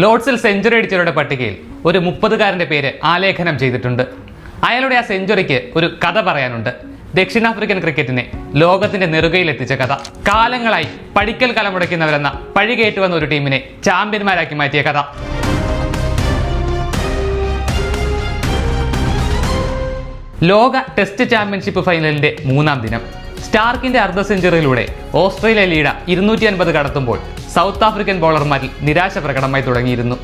ലോർഡ്സിൽ century അടിച്ചവരുടെ പട്ടികയിൽ ഒരു 30-കാരന്റെ പേര് ആലേഖനം ചെയ്തിട്ടുണ്ട്. അയാളുടെ ആ സെഞ്ചുറിക്ക് ഒരു കഥ പറയാനുണ്ട്. ദക്ഷിണാഫ്രിക്കൻ ക്രിക്കറ്റിനെ ലോകത്തിന്റെ നെറുകയിലെത്തിച്ച കഥ. കാലങ്ങളായി പടിക്കൽ കലമുടയ്ക്കുന്നവരെന്ന പഴികേറ്റുവന്ന ഒരു ടീമിനെ ചാമ്പ്യന്മാരാക്കി മാറ്റിയ കഥ. ലോക ടെസ്റ്റ് ചാമ്പ്യൻഷിപ്പ് ഫൈനലിന്റെ 3-ാം ദിനം സ്റ്റാർക്കിന്റെ അർദ്ധ സെഞ്ചുറിയിലൂടെ ഓസ്ട്രേലിയ ലീഡ് 250 കടത്തുമ്പോൾ സൗത്ത് ആഫ്രിക്കൻ ബോളർമാരിൽ നിരാശ പ്രകടമായി തുടങ്ങിയിരുന്നു.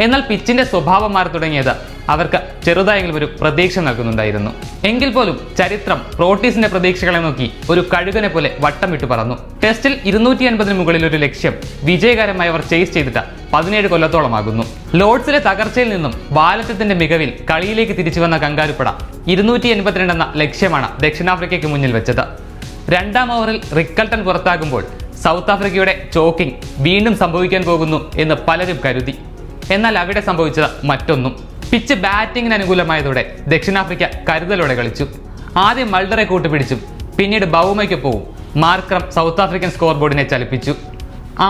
എന്നാൽ പിച്ചിന്റെ സ്വഭാവം മാറി തുടങ്ങിയത് അവർക്ക് ചെറുതായെങ്കിലും ഒരു പ്രതീക്ഷ നൽകുന്നുണ്ടായിരുന്നു. എങ്കിൽ പോലും ചരിത്രം പ്രോട്ടീസിന്റെ പ്രതീക്ഷകളെ നോക്കി ഒരു കഴുകനെ പോലെ വട്ടം വിട്ടു പറന്നു. ടെസ്റ്റിൽ 250 മുകളിൽ ഒരു ലക്ഷ്യം വിജയകരമായി അവർ ചേസ് ചെയ്തിട്ട് 17 കൊല്ലത്തോളമാകുന്നു. ലോർഡ്സിലെ തകർച്ചയിൽ നിന്നും വാലറ്റത്തിന്റെ മികവിൽ കളിയിലേക്ക് തിരിച്ചു വന്ന കങ്കാരുപ്പട 282 എന്ന ലക്ഷ്യമാണ് ദക്ഷിണാഫ്രിക്കയ്ക്ക് മുന്നിൽ വെച്ചത്. 2-ാം ഓവറിൽ റിക്കൽട്ടൺ പുറത്താകുമ്പോൾ സൗത്ത് ആഫ്രിക്കയുടെ ചോക്കിംഗ് വീണ്ടും സംഭവിക്കാൻ പോകുന്നു എന്ന് പലരും കരുതി. എന്നാൽ അവിടെ സംഭവിച്ചത് മറ്റൊന്നും. പിച്ച് ബാറ്റിംഗിന് അനുകൂലമായതോടെ ദക്ഷിണാഫ്രിക്ക കരുതലോടെ കളിച്ചു. ആദ്യം മൾഡറെ കൂട്ടുപിടിച്ചും പിന്നീട് ബൗമയ്ക്കൊപ്പവും മാർക്രം സൗത്ത് ആഫ്രിക്കൻ സ്കോർ ബോർഡിനെ ചലിപ്പിച്ചു.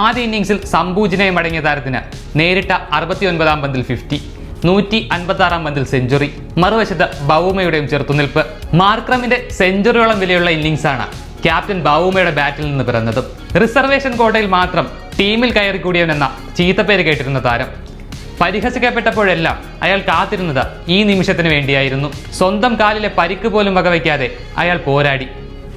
ആദ്യ ഇന്നിംഗ്സിൽ സംബൂജിനെയും അടങ്ങിയ താരത്തിന് നേരിട്ട 69-ാം പന്തിൽ 50, 156-ാം പന്തിൽ സെഞ്ചുറി. മറുവശത്ത് ബൗമയുടെയും ചെറുത്തുനിൽപ്പ്. മാർക്രമിന്റെ സെഞ്ചുറിയോളം വിലയുള്ള ഇന്നിംഗ്സാണ് ക്യാപ്റ്റൻ ബൗമയുടെ ബാറ്റിൽ നിന്ന് പിറന്നതും. റിസർവേഷൻ കോട്ടയിൽ മാത്രം ടീമിൽ കയറിക്കൂടിയവനെന്ന ചീത്തപ്പേര് കേട്ടിരുന്ന താരം. പരിഹസിക്കപ്പെട്ടപ്പോഴെല്ലാം അയാൾ കാത്തിരുന്നത് ഈ നിമിഷത്തിന് വേണ്ടിയായിരുന്നു. സ്വന്തം കാലിലെ പരിക്ക് പോലും വകവയ്ക്കാതെ അയാൾ പോരാടി.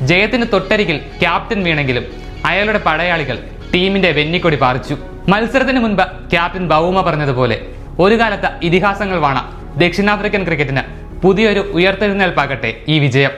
ജയത്തിന് തൊട്ടരികിൽ ക്യാപ്റ്റൻ വീണെങ്കിലും അയാളുടെ പടയാളികൾ ടീമിന്റെ വെന്നിക്കൊടി പാറിച്ചു. മത്സരത്തിന് മുൻപ് ക്യാപ്റ്റൻ ബൗമ പറഞ്ഞതുപോലെ ഒരു കാലത്ത് ഇതിഹാസങ്ങൾ വാണ ദക്ഷിണാഫ്രിക്കൻ ക്രിക്കറ്റിന് പുതിയൊരു ഉയർത്തെഴുന്നേൽപ്പാകട്ടെ ഈ വിജയം.